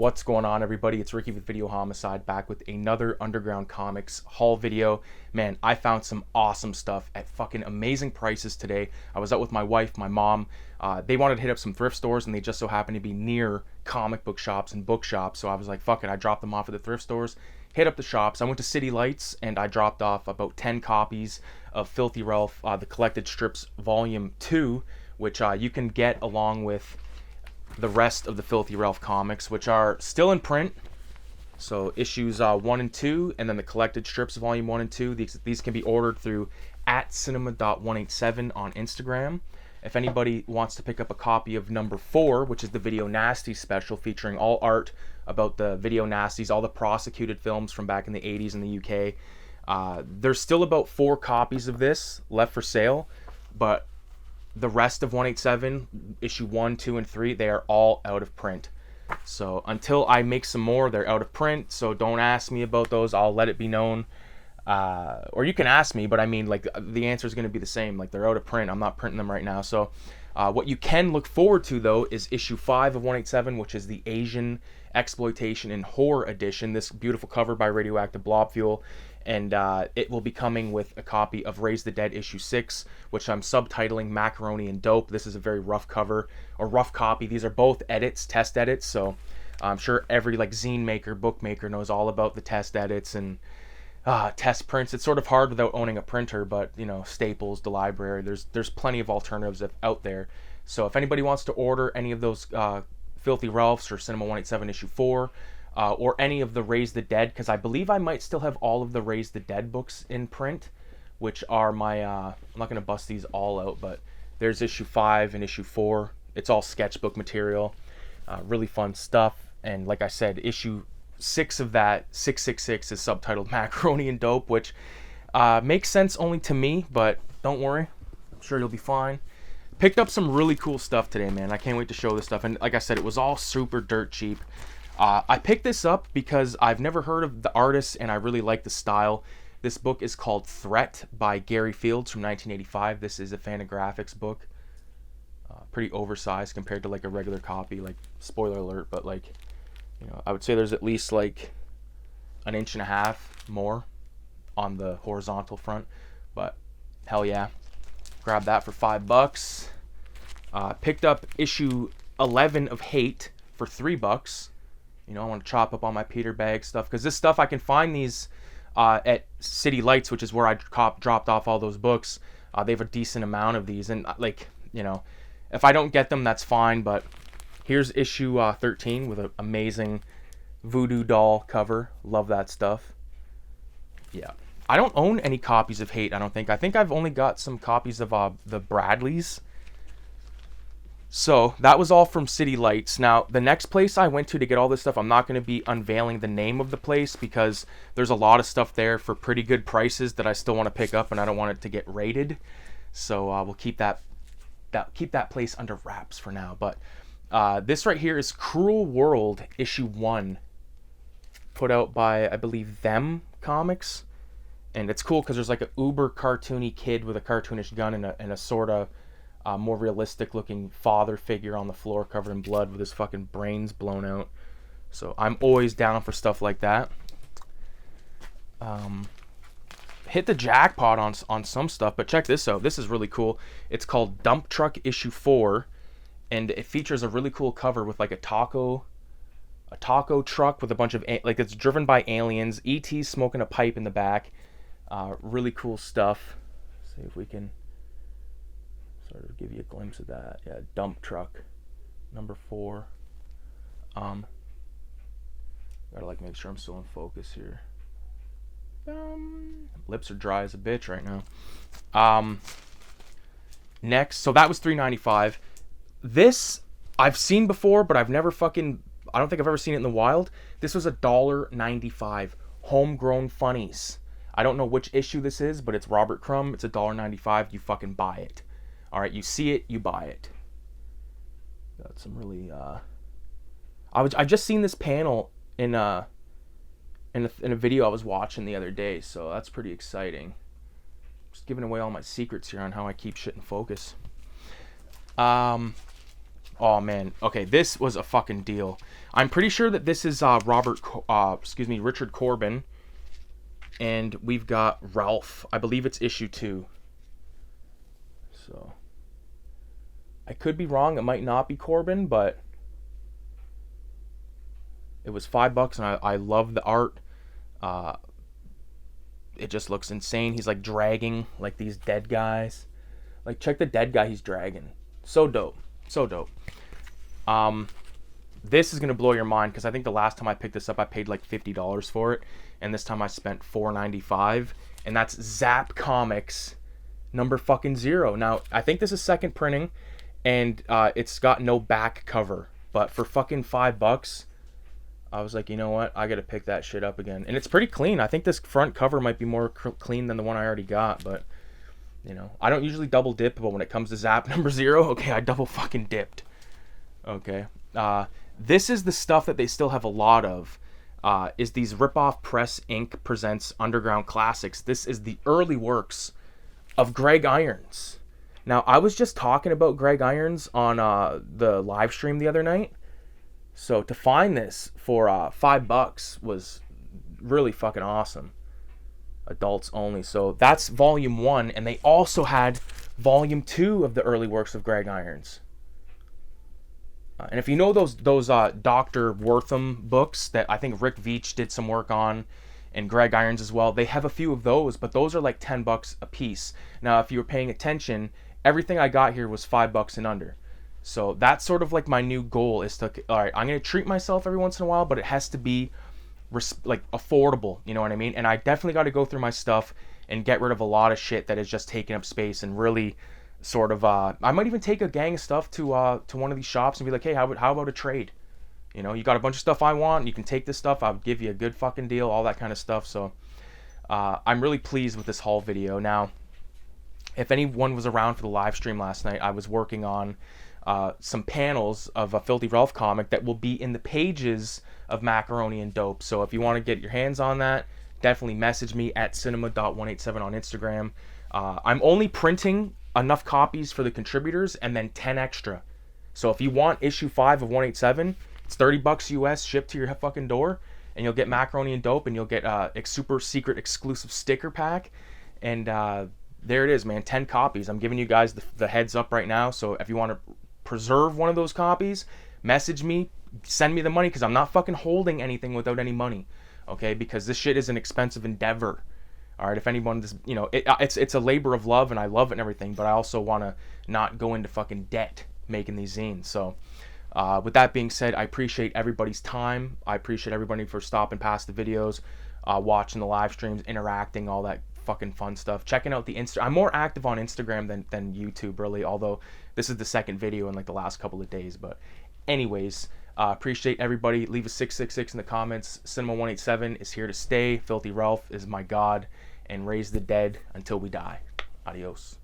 What's going on, everybody? It's Ricky with Videohomicide, back with another Underground Comics haul video. Man, I found some awesome stuff at fucking amazing prices today. I was out with my wife, my mom. They wanted to hit up some thrift stores, and they just so happened to be near comic book shops and bookshops. So I was like, fuck it. I dropped them off at the thrift stores, hit up the shops. I went to City Lights, and I dropped off about 10 copies of Filthy Ralph, the Collected Strips Volume 2, which you can get along with the rest of the Filthy Ralph comics, which are still in print. So issues 1 and 2, and then the Collected Strips Volume 1 and 2. These can be ordered through @cinema.187 on Instagram. If anybody wants to pick up a copy of number 4, which is the Video Nasties special, featuring all art about the Video Nasties, all the prosecuted films from back in the 80s in the UK. There's still about 4 copies of this left for sale, but the rest of 187, issue 1, 2, and 3, they are all out of print. So until I make some more, they're out of print. So don't ask me about those. I'll let it be known. Or you can ask me, but I mean, like, the answer is going to be the same. Like, they're out of print. I'm not printing them right now. So what you can look forward to, though, is issue 5 of 187, which is the Asian Exploitation and Horror edition. This beautiful cover by Radioactive Blob Fuel. And it will be coming with a copy of Raise the Dead issue 6, which I'm subtitling Macaroni and Dope. This is a very rough cover, or rough copy. These are both edits, test edits, so I'm sure every zine maker, bookmaker knows all about the test edits and test prints. It's sort of hard without owning a printer, but you know, Staples, the library, there's plenty of alternatives out there. So if anybody wants to order any of those Filthy Ralphs or Cinema 187 issue 4, or any of the Raise the Dead, because I believe I might still have all of the Raise the Dead books in print, which are my, I'm not going to bust these all out, but there's issue 5 and issue 4. It's all sketchbook material, really fun stuff. And like I said, issue 6 of that, 666, is subtitled Macaroni and Dope, which makes sense only to me, but don't worry, I'm sure you'll be fine. Picked up some really cool stuff today, man. I can't wait to show this stuff. And like I said, it was all super dirt cheap. I picked this up because I've never heard of the artist, and I really like the style. This book is called Threat by Gary Fields from 1985. This is a Fantagraphics book. Pretty oversized compared to like a regular copy. Like, spoiler alert, but like, you know, I would say there's at least like an inch and a half more on the horizontal front. But hell yeah, grabbed that for $5. Picked up issue 11 of Hate for $3. You know, I want to chop up all my Peter Bagge stuff, because this stuff, I can find these at City Lights, which is where I dropped off all those books. They have a decent amount of these, and like, you know, if I don't get them, that's fine. But here's issue 13 with an amazing voodoo doll cover. Love that stuff. Yeah, I don't own any copies of Hate, I don't think. I think I've only got some copies of the Bradleys. So that was all from City Lights. Now, the next place I went to get all this stuff, I'm not going to be unveiling the name of the place, because there's a lot of stuff there for pretty good prices that I still want to pick up, and I don't want it to get raided. So we'll keep that place under wraps for now. But this right here is Cruel World issue 1, put out by, I believe, Them Comics. And it's cool because there's like an uber cartoony kid with a cartoonish gun and a sort of more realistic looking father figure on the floor covered in blood with his fucking brains blown out. So I'm always down for stuff like that. Hit the jackpot on some stuff, but check this out. This is really cool. It's called Dump Truck issue 4, and it features a really cool cover with like a taco truck with a bunch of, like, it's driven by aliens. E.T. smoking a pipe in the back. Really cool stuff. Let's see if we can sort of give you a glimpse of that. Yeah, Dump Truck number 4. Gotta like make sure I'm still in focus here. Lips are dry as a bitch right now. Next, so that was $3.95. This I've seen before, but I've never I don't think I've ever seen it in the wild. This was $1.95. Homegrown Funnies. I don't know which issue this is, but it's R.Crumb. It's $1.95. You fucking buy it. All right, you see it, you buy it. Got some really. I've just seen this panel in a video I was watching the other day, so that's pretty exciting. Just giving away all my secrets here on how I keep shit in focus. Oh man, okay, this was a fucking deal. I'm pretty sure that this is Richard Corbin, and we've got Ralph. I believe it's issue 2. So I could be wrong. It might not be Corbin, but it was $5, and I love the art. It just looks insane. He's like dragging like these dead guys. Like, check the dead guy he's dragging. So dope. So dope. This is gonna blow your mind, because I think the last time I picked this up I paid like $50 for it, and this time I spent $4.95, and that's Zap Comics number fucking 0. Now I think this is second printing, and it's got no back cover, but for fucking $5 I was like, you know what, I gotta pick that shit up again. And it's pretty clean. I think this front cover might be more clean than the one I already got, but you know, I don't usually double dip, but when it comes to Zap number 0, okay, I double fucking dipped. Okay. This is the stuff that they still have a lot of, is these Ripoff Press Inc. presents Underground Classics. This is the early works of Greg Irons. Now, I was just talking about Greg Irons on the live stream the other night. So to find this for $5 was really fucking awesome. Adults only. So that's volume 1, and they also had volume 2 of the early works of Greg Irons. And if you know those Dr. Wortham books that I think Rick Veitch did some work on, and Greg Irons as well, they have a few of those, but those are like $10 a piece. Now, if you were paying attention, everything I got here was $5 and under. So that's sort of like my new goal, is to, all right, I'm going to treat myself every once in a while, but it has to be like affordable, you know what I mean? And I definitely got to go through my stuff and get rid of a lot of shit that is just taking up space, and really sort of I might even take a gang of stuff to one of these shops and be like, hey, how about a trade? You know, you got a bunch of stuff I want, you can take this stuff, I'll give you a good fucking deal, all that kind of stuff. So I'm really pleased with this haul video. Now, if anyone was around for the live stream last night, I was working on some panels of a Filthy Ralph comic that will be in the pages of Macaroni and Dope. So if you want to get your hands on that, definitely message me at cinema.187 on Instagram. I'm only printing enough copies for the contributors and then 10 extra. So if you want issue 5 of 187, it's $30 US shipped to your fucking door, and you'll get Macaroni and Dope, and you'll get a super secret exclusive sticker pack. And there it is, man, 10 copies. I'm giving you guys the heads up right now. So if you want to preserve one of those copies, message me, send me the money, because I'm not fucking holding anything without any money, okay? Because this shit is an expensive endeavor. All right, if anyone is, you know, it's a labor of love, and I love it and everything, but I also want to not go into fucking debt making these zines. So with that being said, I appreciate everybody's time. I appreciate everybody for stopping past the videos, watching the live streams, interacting, all that fucking fun stuff, checking out the I'm more active on Instagram than YouTube, really, although this is the second video in like the last couple of days. But anyways, appreciate everybody. Leave a 666 in the comments. Cinema 187 is here to stay. Filthy Ralph is my god, and raise the dead until we die. Adios.